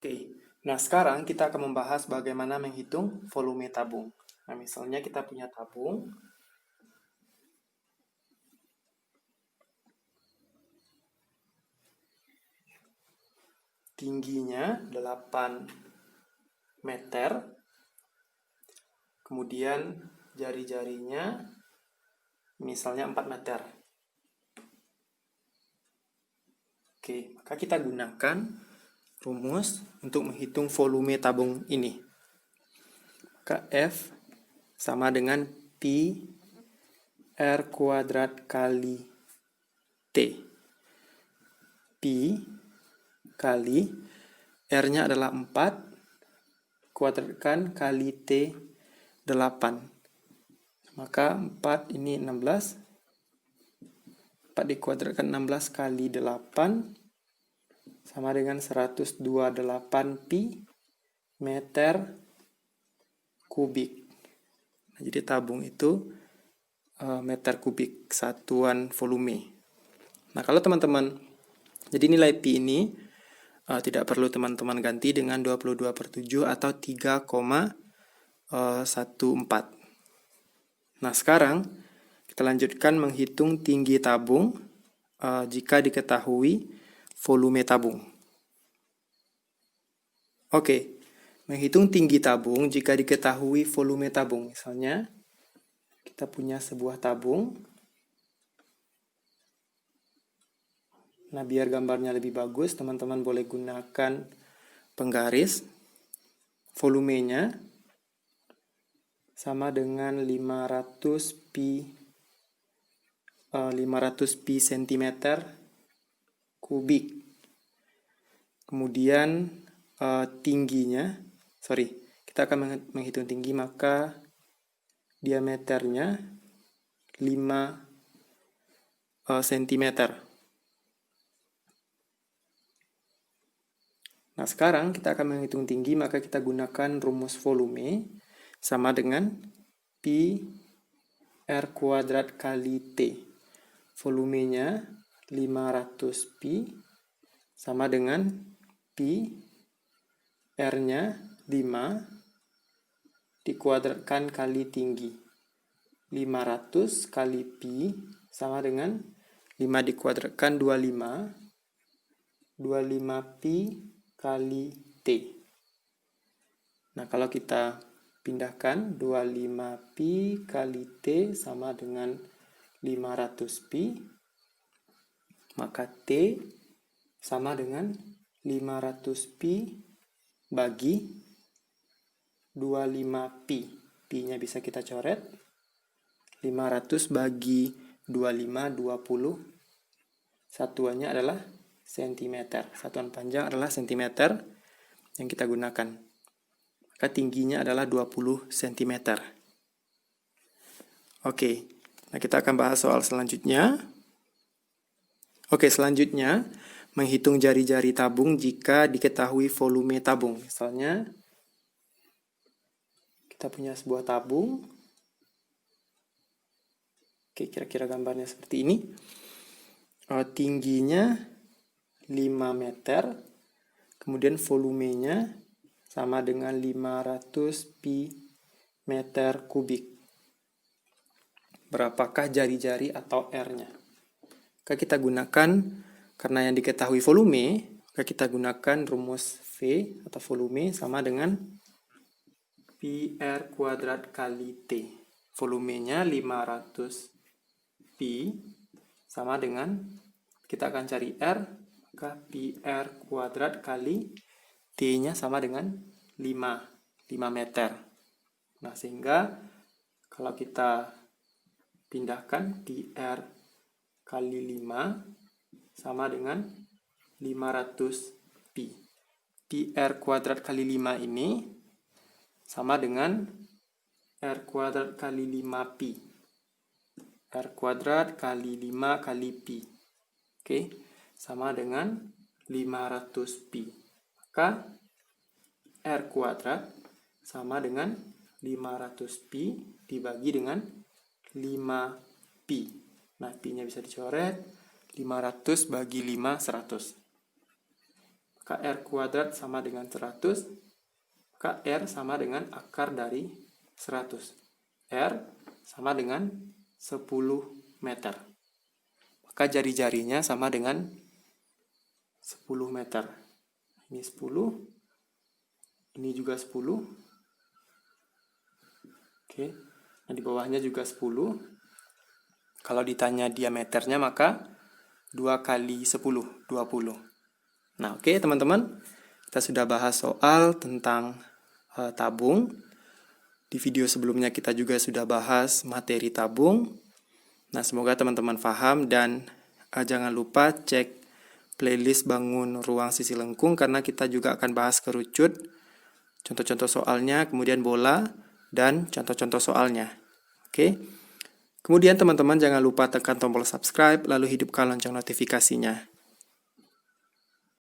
Oke, nah sekarang kita akan membahas bagaimana menghitung volume tabung. Nah, misalnya kita punya tabung, tingginya 8 meter, kemudian jari-jarinya misalnya 4 meter. Oke, maka kita gunakan rumus untuk menghitung volume tabung ini. Maka F sama dengan Pi R kuadrat kali T. Pi kali R-nya adalah 4, kuadratkan kali T 8. Maka 4 ini 16. 4 dikuadratkan 16 kali 8 sama dengan 128 pi meter kubik. Nah, jadi tabung itu meter kubik, satuan volume. Nah, kalau teman-teman, jadi nilai pi ini tidak perlu teman-teman ganti dengan 22/7 atau 3,14. Nah, sekarang kita lanjutkan menghitung tinggi tabung jika diketahui volume tabung. Oke, menghitung tinggi tabung jika diketahui volume tabung. Misalnya, kita punya sebuah tabung. Nah, biar gambarnya lebih bagus, teman-teman boleh gunakan penggaris. Volumenya sama dengan 500 pi cm kubik. Kemudian tingginya, kita akan menghitung tinggi, maka diameternya 5 cm. Nah, sekarang kita akan menghitung tinggi, maka kita gunakan rumus volume sama dengan Pi R kuadrat kali T. Volumenya 500 pi sama dengan Pi R-nya 5 dikuadratkan kali tinggi. 500 kali pi sama dengan 5 dikuadratkan 25. 25 pi kali T. Nah, kalau kita pindahkan 25 pi kali T sama dengan 500 pi, maka T sama dengan 500 pi bagi 25 pi. Pi-nya bisa kita coret. 500 bagi 25, 20. Satuannya adalah cm. Satuan panjang adalah cm yang kita gunakan. Maka tingginya adalah 20 cm. Oke, nah kita akan bahas soal selanjutnya. Oke, selanjutnya menghitung jari-jari tabung jika diketahui volume tabung. Misalnya, kita punya sebuah tabung. Oke, kira-kira gambarnya seperti ini. Tingginya 5 meter, kemudian volumenya sama dengan 500 pi meter kubik. Berapakah jari-jari atau R-nya? Maka kita gunakan, karena yang diketahui volume, maka kita gunakan rumus V atau volume sama dengan Pi R kuadrat kali T. Volumenya 500 pi sama dengan, kita akan cari R, maka Pi R kuadrat kali T-nya sama dengan 5 meter. Nah, sehingga kalau kita pindahkan Pi R kali 5 sama dengan 500 pi. Pi R kuadrat kali 5 ini sama dengan R kuadrat kali 5 pi. R kuadrat kali 5 kali pi. Oke, sama dengan 500 pi. Maka R kuadrat sama dengan 500 pi dibagi dengan 5 pi. Nah, pi-nya bisa dicoret. 500 bagi 5, 100. maka R kuadrat sama dengan 100, maka R sama dengan akar dari 100. R sama dengan 10 meter. Maka jari-jarinya sama dengan 10 meter. Ini 10, ini juga 10. Oke, nah di bawahnya juga 10. Kalau ditanya diameternya maka 2 kali 10, 20. Nah, oke teman-teman, kita sudah bahas soal tentang tabung. Di video sebelumnya kita juga sudah bahas materi tabung. Nah, semoga teman-teman paham dan jangan lupa cek playlist Bangun Ruang Sisi Lengkung karena kita juga akan bahas kerucut, contoh-contoh soalnya, kemudian bola, dan contoh-contoh soalnya. Oke. Kemudian teman-teman jangan lupa tekan tombol subscribe lalu hidupkan lonceng notifikasinya.